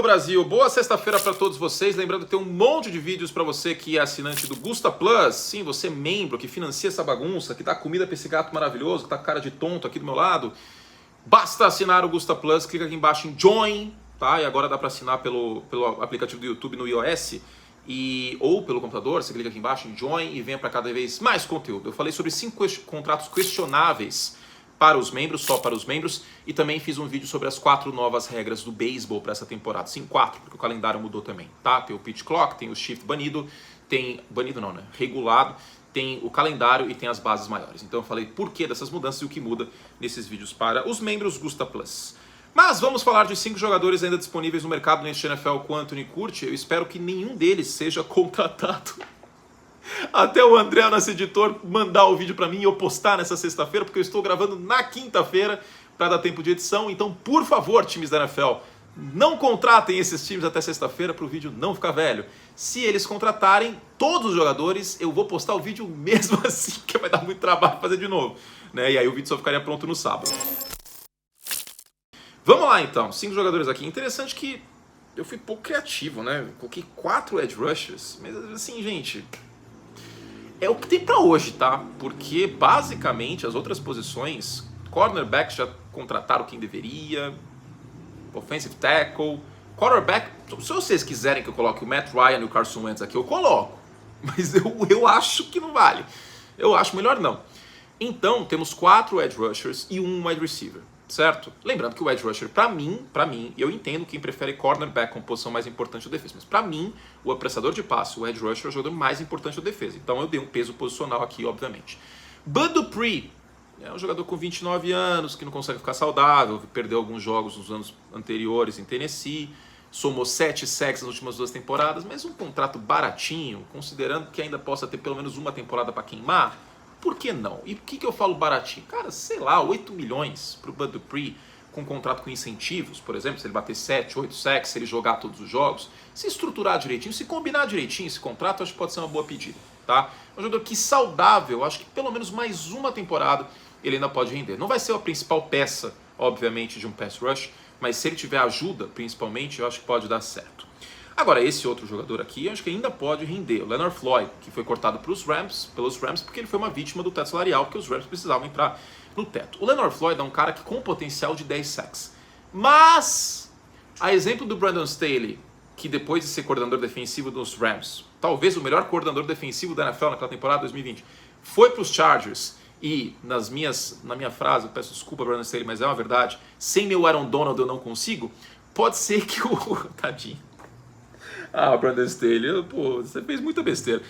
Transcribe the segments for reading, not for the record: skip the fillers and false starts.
Alô Brasil, boa sexta-feira para todos vocês. Lembrando que tem um monte de vídeos para você que é assinante do Gusta Plus. Sim, você é membro que financia essa bagunça, que dá comida para esse gato maravilhoso que tá com cara de tonto aqui do meu lado. Basta assinar o Gusta Plus, clica aqui embaixo em Join, tá? E agora dá para assinar pelo aplicativo do YouTube no iOS ou pelo computador. Você clica aqui embaixo em Join e venha para cada vez mais conteúdo. Eu falei sobre 5 contratos questionáveis para os membros, só para os membros, e também fiz um vídeo sobre as 4 novas regras do beisebol para essa temporada. Sim, 4, porque o calendário mudou também, tá? Tem o pitch clock, tem o shift banido, regulado, tem o calendário e tem as bases maiores. Então eu falei por que dessas mudanças e o que muda nesses vídeos para os membros Gusta Plus. Mas vamos falar de 5 jogadores ainda disponíveis no mercado neste NFL com Anthony Curti. Eu espero que nenhum deles seja contratado. Até o André, nosso editor, mandar o vídeo para mim e eu postar nessa sexta-feira, porque eu estou gravando na quinta-feira para dar tempo de edição. Então, por favor, times da NFL, não contratem esses times até sexta-feira para o vídeo não ficar velho. Se eles contratarem todos os jogadores, eu vou postar o vídeo mesmo assim, que vai dar muito trabalho fazer de novo, né? E aí o vídeo só ficaria pronto no sábado. Vamos lá então, 5 jogadores aqui. Interessante que eu fui pouco criativo, né? Coloquei 4 edge rushers, mas assim, gente, é o que tem pra hoje, tá? Porque basicamente as outras posições, cornerback já contrataram quem deveria, offensive tackle, quarterback, se vocês quiserem que eu coloque o Matt Ryan e o Carson Wentz aqui, eu coloco. Mas eu acho que não vale. Eu acho melhor não. Então temos 4 edge rushers e um wide receiver, certo? Lembrando que o edge rusher, pra mim, eu entendo quem prefere cornerback como posição mais importante da defesa, mas pra mim, o apressador de passe, o edge rusher, é o jogador mais importante da defesa. Então eu dei um peso posicional aqui, obviamente. Bud Dupree é um jogador com 29 anos, que não consegue ficar saudável, perdeu alguns jogos nos anos anteriores em Tennessee, somou 7 sacks nas últimas 2 temporadas, mas um contrato baratinho, considerando que ainda possa ter pelo menos uma temporada para queimar. Por que não? E por que eu falo baratinho? Cara, sei lá, 8 milhões para o Bud Dupree com um contrato com incentivos, por exemplo, se ele bater 7, 8 sacks, se ele jogar todos os jogos, se estruturar direitinho, se combinar direitinho esse contrato, acho que pode ser uma boa pedida, tá? Um jogador que saudável, acho que pelo menos mais uma temporada ele ainda pode render. Não vai ser a principal peça, obviamente, de um pass rush, mas se ele tiver ajuda, principalmente, eu acho que pode dar certo. Agora, esse outro jogador aqui, eu acho que ainda pode render. O Leonard Floyd, que foi cortado pelos Rams, porque ele foi uma vítima do teto salarial, porque os Rams precisavam entrar no teto. O Leonard Floyd é um cara que com potencial de 10 sacks. Mas, a exemplo do Brandon Staley, que depois de ser coordenador defensivo dos Rams, talvez o melhor coordenador defensivo da NFL naquela temporada 2020, foi para os Chargers e, na minha frase, eu peço desculpa, Brandon Staley, mas é uma verdade, sem meu Aaron Donald eu não consigo, pode ser que o... Tadinho. Ah, Brandon Staley, pô, você fez muita besteira.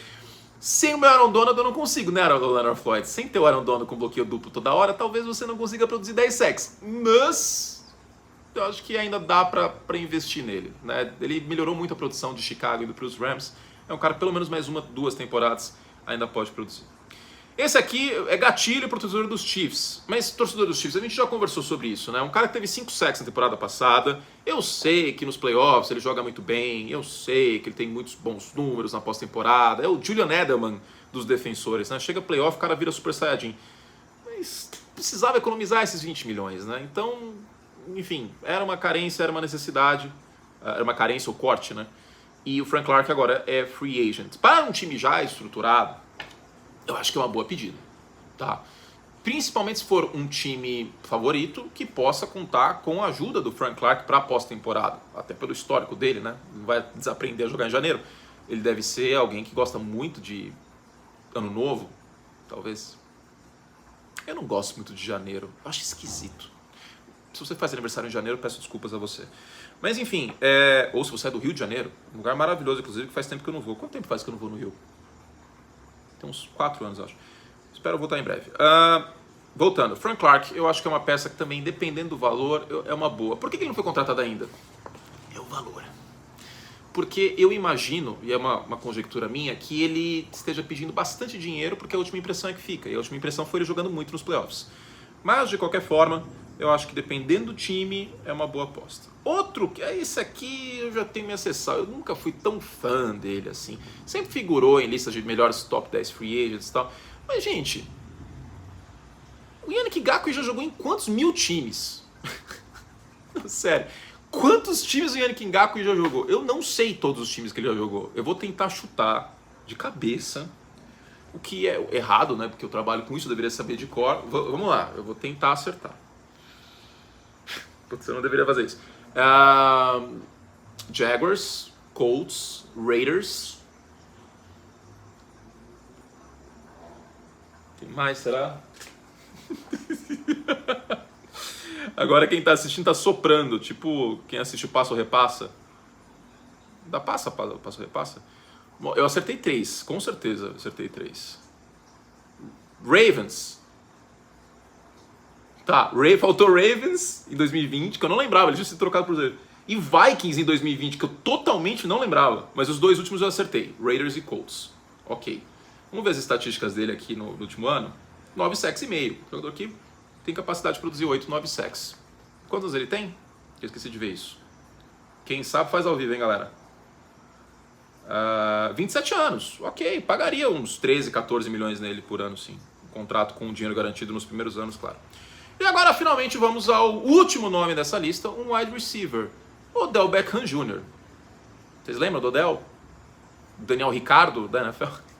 Sem o meu Aaron Donald eu não consigo, né, Leonard Floyd? Sem ter o Aaron Donald com bloqueio duplo toda hora, talvez você não consiga produzir 10 sacks. Mas eu acho que ainda dá pra investir nele, né? Ele melhorou muito a produção de Chicago indo pros Rams. É um cara, pelo menos mais 1, 2 temporadas ainda pode produzir. Esse aqui é gatilho pro torcedor dos Chiefs. Mas torcedor dos Chiefs, a gente já conversou sobre isso, né? Um cara que teve 5 sacks na temporada passada. Eu sei que nos playoffs ele joga muito bem. Eu sei que ele tem muitos bons números na pós-temporada. É o Julian Edelman dos defensores, né? Chega playoff, o cara vira Super Saiyajin. Mas precisava economizar esses 20 milhões, né? Então, enfim, era uma carência, era uma necessidade. Era uma carência ou corte, né? E o Frank Clark agora é free agent. Para um time já estruturado, eu acho que é uma boa pedida, tá? Principalmente se for um time favorito que possa contar com a ajuda do Frank Clark para a pós-temporada, até pelo histórico dele, né? Não vai desaprender a jogar em janeiro. Ele deve ser alguém que gosta muito de ano novo, talvez. Eu não gosto muito de janeiro, eu acho esquisito. Se você faz aniversário em janeiro, eu peço desculpas a você. Mas enfim, ou se você é do Rio de Janeiro, um lugar maravilhoso, inclusive, que faz tempo que eu não vou. Quanto tempo faz que eu não vou no Rio? Tem uns 4 anos, acho. Espero voltar em breve. Voltando, Frank Clark, eu acho que é uma peça que também, dependendo do valor, é uma boa. Por que ele não foi contratado ainda? É o valor. Porque eu imagino, e é uma conjectura minha, que ele esteja pedindo bastante dinheiro, porque a última impressão é que fica. E a última impressão foi ele jogando muito nos playoffs. Mas, de qualquer forma, eu acho que dependendo do time, é uma boa aposta. Outro, que é esse aqui, eu já tenho me acessado. Eu nunca fui tão fã dele assim. Sempre figurou em listas de melhores top 10 free agents e tal. Mas, gente, o Yannick Ngakoue já jogou em quantos mil times? Sério. Quantos times o Yannick Ngakoue já jogou? Eu não sei todos os times que ele já jogou. Eu vou tentar chutar de cabeça, o que é errado, né? Porque eu trabalho com isso, eu deveria saber de cor. Vamos lá, eu vou tentar acertar. Putz, eu não deveria fazer isso. Jaguars, Colts, Raiders. Tem mais, será? Agora quem tá assistindo tá soprando, tipo quem assiste o Passo Repassa. Dá Passo Repassa? Bom, eu acertei 3, com certeza acertei 3. Ravens. Tá, faltou Ravens em 2020, que eu não lembrava, eles tinham sido trocados por Cruzeiro. E Vikings em 2020, que eu totalmente não lembrava. Mas os dois últimos eu acertei, Raiders e Colts. Ok. Vamos ver as estatísticas dele aqui no último ano. 9 sacks e meio. O jogador aqui tem capacidade de produzir 8, 9 sacks. Quantos ele tem? Eu esqueci de ver isso. Quem sabe faz ao vivo, hein, galera? 27 anos. Ok, pagaria uns 13, 14 milhões nele por ano, sim. Um contrato com dinheiro garantido nos primeiros anos, claro. E agora, finalmente, vamos ao último nome dessa lista, um wide receiver. Odell Beckham Jr. Vocês lembram do Odell? Daniel Ricciardo, da NFL?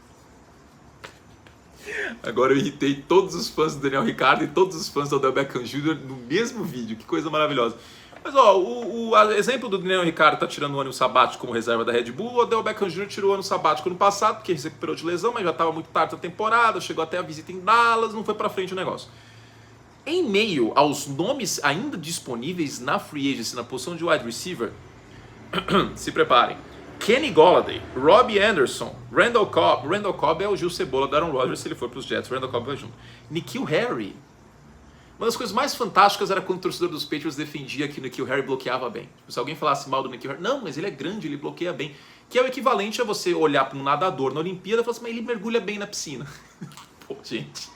Agora eu irritei todos os fãs do Daniel Ricciardo e todos os fãs do Odell Beckham Jr. no mesmo vídeo. Que coisa maravilhosa. Mas ó, o exemplo do Daniel Ricciardo tá tirando o ano sabático como reserva da Red Bull. O Odell Beckham Jr. tirou o ano sabático no passado, porque se recuperou de lesão, mas já estava muito tarde na temporada, chegou até a visita em Dallas, não foi pra frente o negócio. Em meio aos nomes ainda disponíveis na free agency, na posição de wide receiver, se preparem. Kenny Golladay, Robbie Anderson, Randall Cobb. Randall Cobb é o Gil Cebola da Aaron Rodgers, se ele for para os Jets, Randall Cobb vai junto. N'Keal Harry. Uma das coisas mais fantásticas era quando o torcedor dos Patriots defendia que o N'Keal Harry bloqueava bem. Se alguém falasse mal do N'Keal Harry, não, mas ele é grande, ele bloqueia bem. Que é o equivalente a você olhar para um nadador na Olimpíada e falar assim, mas ele mergulha bem na piscina. Pô, gente.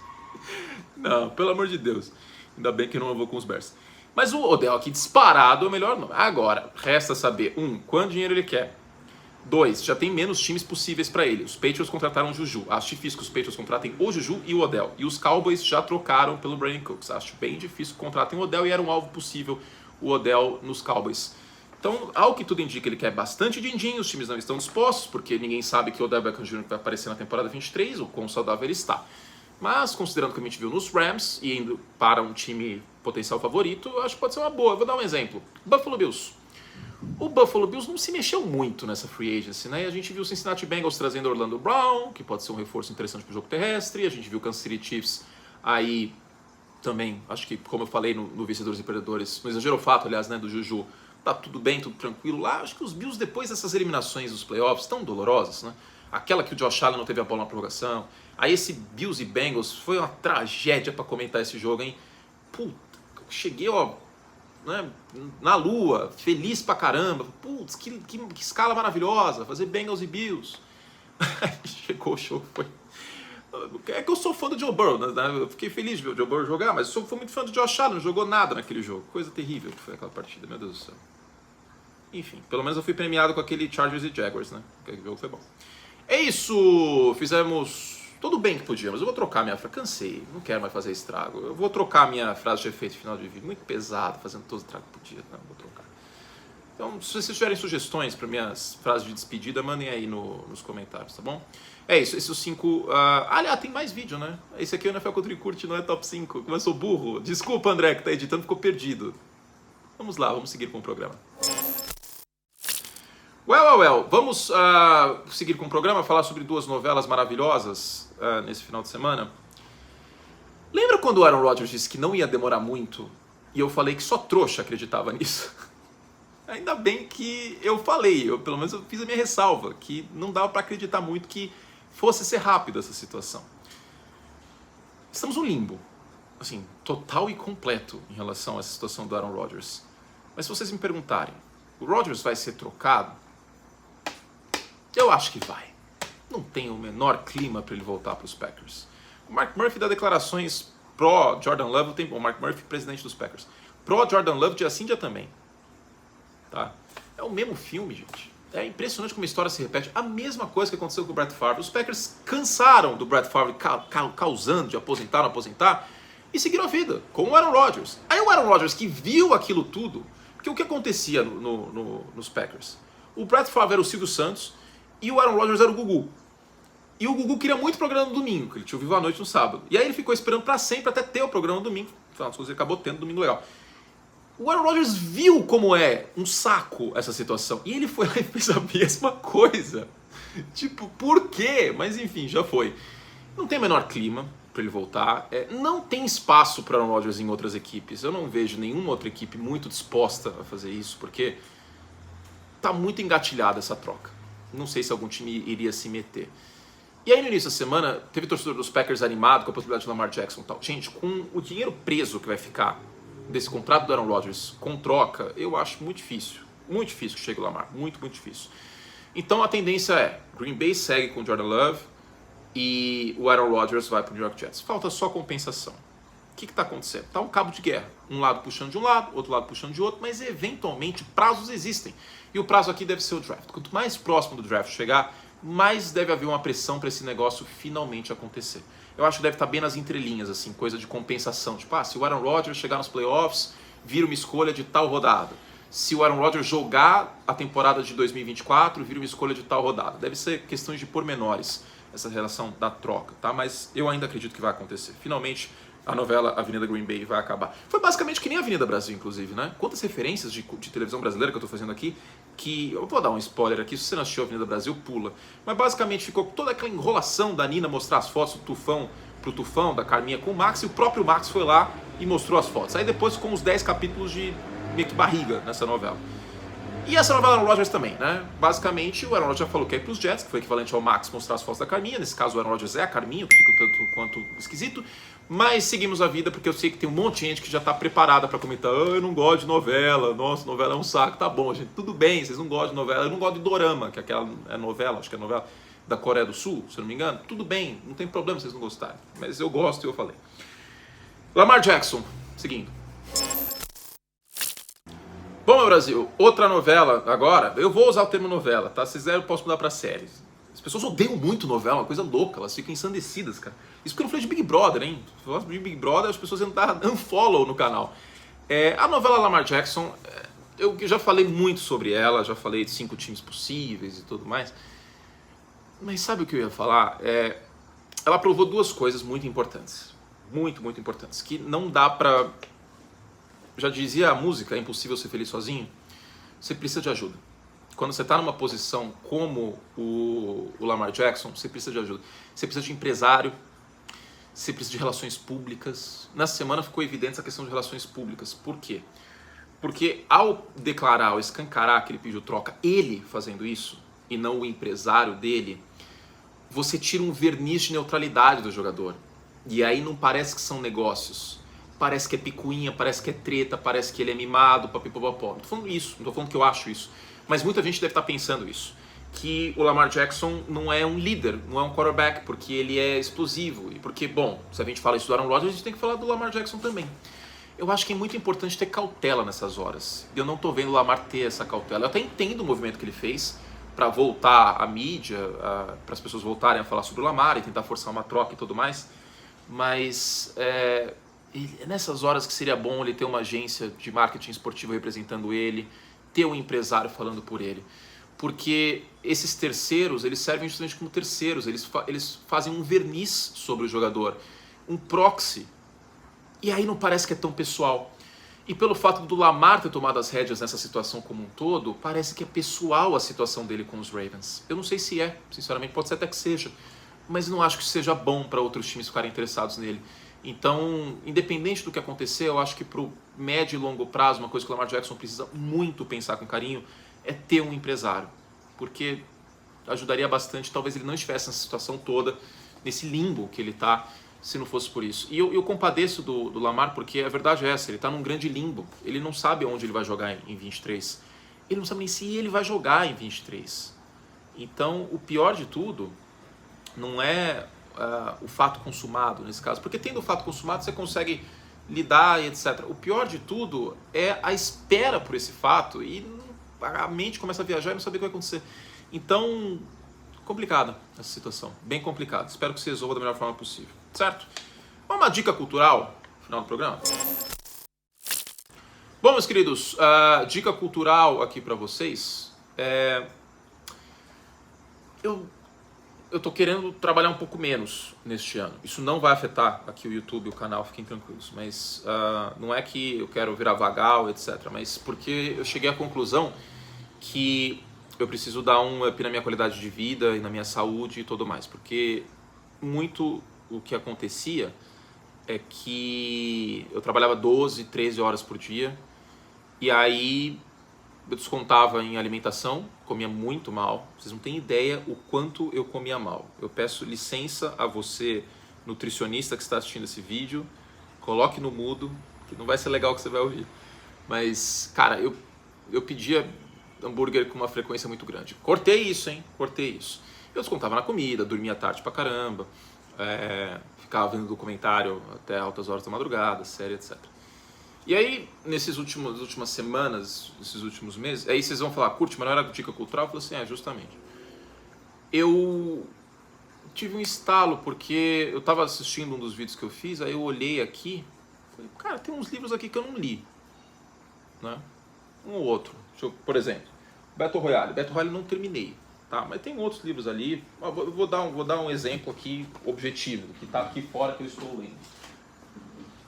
Não, pelo amor de Deus. Ainda bem que eu não vou com os Bears. Mas o Odell aqui disparado é o melhor nome. Agora, resta saber, quanto dinheiro ele quer. 2, já tem menos times possíveis para ele. Os Patriots contrataram o Juju. Acho difícil que os Patriots contratem o Juju e o Odell. E os Cowboys já trocaram pelo Brandon Cooks. Acho bem difícil que contratem o Odell e era um alvo possível o Odell nos Cowboys. Então, ao que tudo indica, ele quer bastante din-din. Os times não estão dispostos, porque ninguém sabe que o Odell Beckham Jr. vai aparecer na temporada 23, o quão saudável ele está. Mas, considerando que a gente viu nos Rams e indo para um time potencial favorito, acho que pode ser uma boa. Eu vou dar um exemplo. Buffalo Bills. O Buffalo Bills não se mexeu muito nessa free agency, né? E a gente viu o Cincinnati Bengals trazendo Orlando Brown, que pode ser um reforço interessante para o jogo terrestre. A gente viu o Kansas City Chiefs aí também, acho que, como eu falei no Vencedores e Perdedores, não exagero o fato, aliás, né, do Juju, tá tudo bem, tudo tranquilo lá. Acho que os Bills, depois dessas eliminações dos playoffs, tão dolorosas, né? Aquela que o Josh Allen não teve a bola na prorrogação. Aí esse Bills e Bengals foi uma tragédia para comentar esse jogo, hein? Puta, eu cheguei, ó, né, na lua, feliz pra caramba. Putz, que escala maravilhosa, fazer Bengals e Bills. Chegou o show, foi... É que eu sou fã do Joe Burrow, né? Eu fiquei feliz de ver o Joe Burrow jogar, mas eu fui muito fã do Josh Allen, não jogou nada naquele jogo. Coisa terrível que foi aquela partida, meu Deus do céu. Enfim, pelo menos eu fui premiado com aquele Chargers e Jaguars, né? Aquele jogo foi bom. É isso! Fizemos tudo bem que podíamos. Eu vou trocar minha frase. Cansei, não quero mais fazer estrago. Eu vou trocar minha frase de efeito final de vídeo. Muito pesado, fazendo todo estrago que podia. Não, vou trocar. Então, se vocês tiverem sugestões para minhas frases de despedida, mandem aí nos comentários, tá bom? É isso, esses 5... aliás, tem mais vídeo, né? Esse aqui é o NFL Country Curte, não é top 5. Como eu sou burro. Desculpa, André, que tá editando, ficou perdido. Vamos lá, vamos seguir com o programa. Well. Vamos seguir com o programa, falar sobre 2 novelas maravilhosas nesse final de semana. Lembra quando o Aaron Rodgers disse que não ia demorar muito e eu falei que só trouxa acreditava nisso? Ainda bem que eu falei, pelo menos eu fiz a minha ressalva, que não dava para acreditar muito que fosse ser rápido essa situação. Estamos no limbo, assim, total e completo em relação a essa situação do Aaron Rodgers. Mas se vocês me perguntarem, o Rodgers vai ser trocado? Eu acho que vai. Não tem o menor clima para ele voltar para os Packers. O Mark Murphy dá declarações pró-Jordan Love, o Mark Murphy, presidente dos Packers. Pró-Jordan Love, dia sim, dia também. Tá? É o mesmo filme, gente. É impressionante como a história se repete. A mesma coisa que aconteceu com o Brett Favre. Os Packers cansaram do Brett Favre causando de aposentar, não aposentar, e seguiram a vida com o Aaron Rodgers. Aí o Aaron Rodgers, que viu aquilo tudo, Porque o que acontecia nos Packers? O Brett Favre era o Silvio Santos e o Aaron Rodgers era o Gugu. E o Gugu queria muito programa no domingo, que ele tinha o Vivo à Noite no sábado. E aí ele ficou esperando pra sempre até ter o programa no domingo. Afinal das contas, ele acabou tendo um domingo legal. O Aaron Rodgers viu como é um saco essa situação. E ele foi lá e fez a mesma coisa. Tipo, por quê? Mas enfim, já foi. Não tem o menor clima para ele voltar. Não tem espaço para Aaron Rodgers em outras equipes. Eu não vejo nenhuma outra equipe muito disposta a fazer isso, porque tá muito engatilhada essa troca. Não sei se algum time iria se meter. E aí no início da semana, teve torcedor dos Packers animado com a possibilidade de Lamar Jackson e tal. Gente, com o dinheiro preso que vai ficar desse contrato do Aaron Rodgers com troca, eu acho muito difícil. Muito difícil que chegue o Lamar. Muito, muito difícil. Então a tendência é, Green Bay segue com o Jordan Love e o Aaron Rodgers vai para o New York Jets. Falta só compensação. O que está acontecendo? Está um cabo de guerra. Um lado puxando de um lado, outro lado puxando de outro, mas eventualmente prazos existem. E o prazo aqui deve ser o draft. Quanto mais próximo do draft chegar, mais deve haver uma pressão para esse negócio finalmente acontecer. Eu acho que deve estar bem nas entrelinhas, assim, coisa de compensação. Tipo, se o Aaron Rodgers chegar nos playoffs, vira uma escolha de tal rodada. Se o Aaron Rodgers jogar a temporada de 2024, vira uma escolha de tal rodada. Deve ser questões de pormenores, essa relação da troca, tá? Mas eu ainda acredito que vai acontecer. Finalmente, a novela Avenida Green Bay vai acabar. Foi basicamente que nem a Avenida Brasil, inclusive, né? Quantas referências de televisão brasileira que eu tô fazendo aqui, que eu vou dar um spoiler aqui, se você não assistiu a Avenida Brasil, pula. Mas basicamente ficou toda aquela enrolação da Nina mostrar as fotos do Tufão pro Tufão, da Carminha com o Max, e o próprio Max foi lá e mostrou as fotos. Aí depois ficou uns 10 capítulos de meio que barriga nessa novela. E essa novela Aaron Rodgers também, né? Basicamente, o Aaron Rodgers já falou que é pros Jets, que foi equivalente ao Max mostrar as fotos da Carminha. Nesse caso, o Aaron Rodgers é a Carminha, o que fica um tanto quanto esquisito. Mas seguimos a vida, porque eu sei que tem um monte de gente que já tá preparada pra comentar: eu não gosto de novela, nossa, novela é um saco. Tá bom, gente, tudo bem, vocês não gostam de novela. Eu não gosto de dorama, que aquela é novela, acho que é novela da Coreia do Sul, se eu não me engano. Tudo bem, não tem problema vocês não gostarem. Mas eu gosto e eu falei. Lamar Jackson, seguindo. Bom, meu Brasil, outra novela agora. Eu vou usar o termo novela, tá? Se quiser eu posso mudar pra séries. As pessoas odeiam muito novela, uma coisa louca, elas ficam ensandecidas, cara. Isso porque eu não falei de Big Brother, hein? Se eu falasse de Big Brother, as pessoas iam dar unfollow no canal. A novela Lamar Jackson, eu já falei muito sobre ela, já falei de 5 times possíveis e tudo mais. Mas sabe o que eu ia falar? Ela provou 2 coisas muito importantes. Muito, muito importantes. Que não dá pra... Já dizia a música, é impossível ser feliz sozinho. Você precisa de ajuda. Quando você está numa posição como o Lamar Jackson, você precisa de ajuda. Você precisa de empresário, você precisa de relações públicas. Nessa semana ficou evidente essa questão de relações públicas. Por quê? Porque ao declarar, ao escancarar que ele pediu troca, ele fazendo isso, e não o empresário dele, você tira um verniz de neutralidade do jogador. E aí não parece que são negócios. Parece que é picuinha, parece que é treta, parece que ele é mimado, papipopopó. Não tô falando isso, não tô falando que eu acho isso. Mas muita gente deve estar pensando isso. Que o Lamar Jackson não é um líder, não é um quarterback, porque ele é explosivo. E porque, bom, se a gente fala isso do Aaron Rodgers, a gente tem que falar do Lamar Jackson também. Eu acho que é muito importante ter cautela nessas horas. Eu não tô vendo o Lamar ter essa cautela. Eu até entendo o movimento que ele fez para voltar à mídia, para as pessoas voltarem a falar sobre o Lamar e tentar forçar uma troca e tudo mais. Mas nessas horas que seria bom ele ter uma agência de marketing esportivo representando ele, ter um empresário falando por ele. Porque esses terceiros, eles servem justamente como terceiros, eles fazem um verniz sobre o jogador, um proxy. E aí não parece que é tão pessoal. E pelo fato do Lamar ter tomado as rédeas nessa situação como um todo, parece que é pessoal a situação dele com os Ravens. Eu não sei se é, sinceramente, pode ser até que seja. Mas não acho que seja bom para outros times ficarem interessados nele. Então, independente do que acontecer, eu acho que para o médio e longo prazo, uma coisa que o Lamar Jackson precisa muito pensar com carinho é ter um empresário. Porque ajudaria bastante, talvez ele não estivesse nessa situação toda, nesse limbo que ele está, se não fosse por isso. E eu compadeço do Lamar porque a verdade é essa, ele está num grande limbo. Ele não sabe onde ele vai jogar em 23. Ele não sabe nem se ele vai jogar em 23. Então, o pior de tudo não é o fato consumado nesse caso, porque tendo o fato consumado você consegue lidar e etc. O pior de tudo é a espera por esse fato e a mente começa a viajar e não saber o que vai acontecer. Então, complicada essa situação, bem complicada. Espero que você resolva da melhor forma possível, certo? Uma dica cultural, no final do programa. Bom, meus queridos, dica cultural aqui para vocês. Eu tô querendo trabalhar um pouco menos neste ano. Isso não vai afetar aqui o YouTube e o canal, fiquem tranquilos. Mas não é que eu quero virar vagal, etc. Mas porque eu cheguei à conclusão que eu preciso dar um up na minha qualidade de vida e na minha saúde e tudo mais. Porque muito o que acontecia é que eu trabalhava 12, 13 horas por dia. E aí eu descontava em alimentação, comia muito mal. Vocês não têm ideia o quanto eu comia mal. Eu peço licença a você, nutricionista que está assistindo esse vídeo, coloque no mudo, que não vai ser legal o que você vai ouvir. Mas, cara, eu pedia hambúrguer com uma frequência muito grande. Cortei isso, hein? Cortei isso. Eu descontava na comida, dormia tarde pra caramba, ficava vendo documentário até altas horas da madrugada, série, etc. E aí, nessas últimas semanas, esses últimos meses, aí vocês vão falar, curte, mas não era dica cultural? Eu falei assim, justamente. Eu tive um estalo, porque eu estava assistindo um dos vídeos que eu fiz, aí eu olhei aqui, falei, cara, tem uns livros aqui que eu não li. Né? Um ou outro. Por exemplo, Battle Royale. Battle Royale não terminei, tá? Mas tem outros livros ali. Eu vou dar um exemplo aqui objetivo, que está aqui fora que eu estou lendo.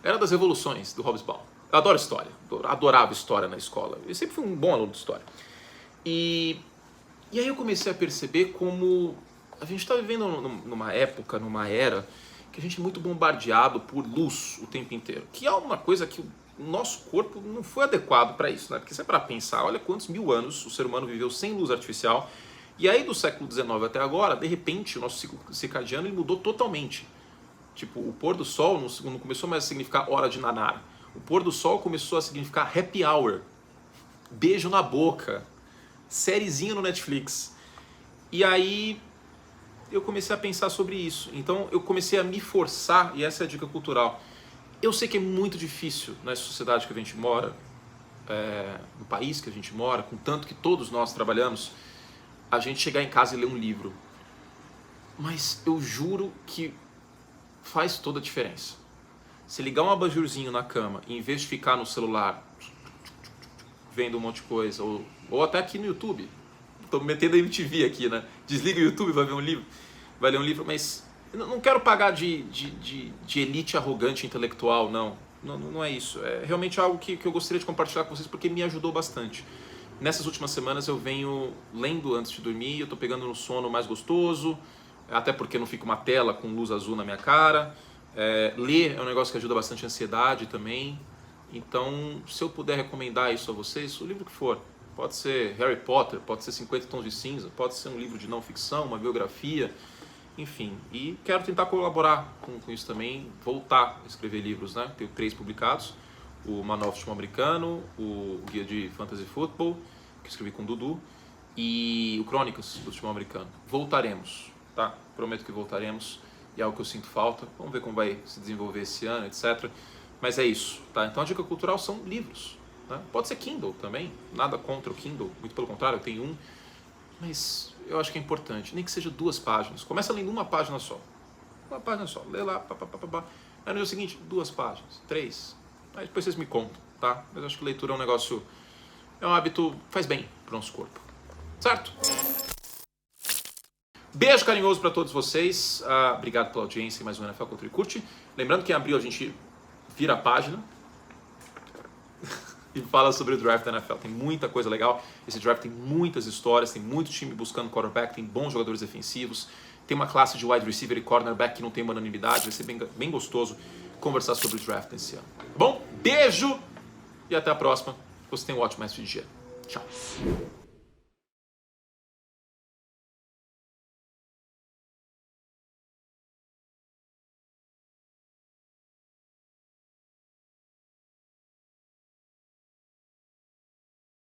Era das Revoluções, do Hobsbawm. Eu adoro história, adorava história na escola. Eu sempre fui um bom aluno de história. E aí eu comecei a perceber como a gente está vivendo numa época, numa era, que a gente é muito bombardeado por luz o tempo inteiro. Que é uma coisa que o nosso corpo não foi adequado para isso, né? Porque se é para pensar, olha quantos mil anos o ser humano viveu sem luz artificial. E aí do século XIX até agora, de repente, o nosso ciclo circadiano ele mudou totalmente. Tipo, o pôr do sol não começou mais a significar hora de nanar. O pôr do sol começou a significar happy hour, beijo na boca, sériezinha no Netflix. E aí eu comecei a pensar sobre isso. Então eu comecei a me forçar, e essa é a dica cultural. Eu sei que é muito difícil nessa sociedade que a gente mora, no país que a gente mora, com tanto que todos nós trabalhamos, a gente chegar em casa e ler um livro. Mas eu juro que faz toda a diferença. Se ligar um abajurzinho na cama, e em vez de ficar no celular vendo um monte de coisa, ou até aqui no YouTube, estou metendo a MTV aqui, né? Desliga o YouTube, vai ver um livro, vai ler um livro, mas eu não quero pagar de elite arrogante intelectual, não é isso. É realmente algo que eu gostaria de compartilhar com vocês porque me ajudou bastante. Nessas últimas semanas eu venho lendo antes de dormir, eu estou pegando no sono mais gostoso, até porque não fica uma tela com luz azul na minha cara. Ler é um negócio que ajuda bastante a ansiedade também. Então, se eu puder recomendar isso a vocês, o livro que for, pode ser Harry Potter, pode ser 50 Tons de Cinza, pode ser um livro de não ficção, uma biografia, enfim. E quero tentar colaborar com isso também, voltar a escrever livros, né? Tenho 3 publicados, o Manual de Futebol Americano, o Guia de Fantasy Football, que escrevi com o Dudu, e o Crônicas do Futebol Americano. Voltaremos, tá? Prometo que voltaremos. E é algo que eu sinto falta. Vamos ver como vai se desenvolver esse ano, etc. Mas é isso, tá? Então a dica cultural são livros, né? Pode ser Kindle também, nada contra o Kindle, muito pelo contrário, eu tenho um. Mas eu acho que é importante, nem que seja 2 páginas. Começa lendo uma página só. Uma página só, lê lá, Aí no dia seguinte, 2 páginas, 3. Aí depois vocês me contam, tá? Mas eu acho que leitura é um negócio, é um hábito, faz bem pro nosso corpo. Certo? Beijo carinhoso para todos vocês. Obrigado pela audiência em mais um NFL Contra e Curte. Lembrando que em abril a gente vira a página e fala sobre o draft da NFL. Tem muita coisa legal. Esse draft tem muitas histórias, tem muito time buscando quarterback, tem bons jogadores defensivos, tem uma classe de wide receiver e cornerback que não tem uma unanimidade. Vai ser bem gostoso conversar sobre o draft nesse ano. Bom, beijo e até a próxima. Você tenha um ótimo resto de dia. Tchau.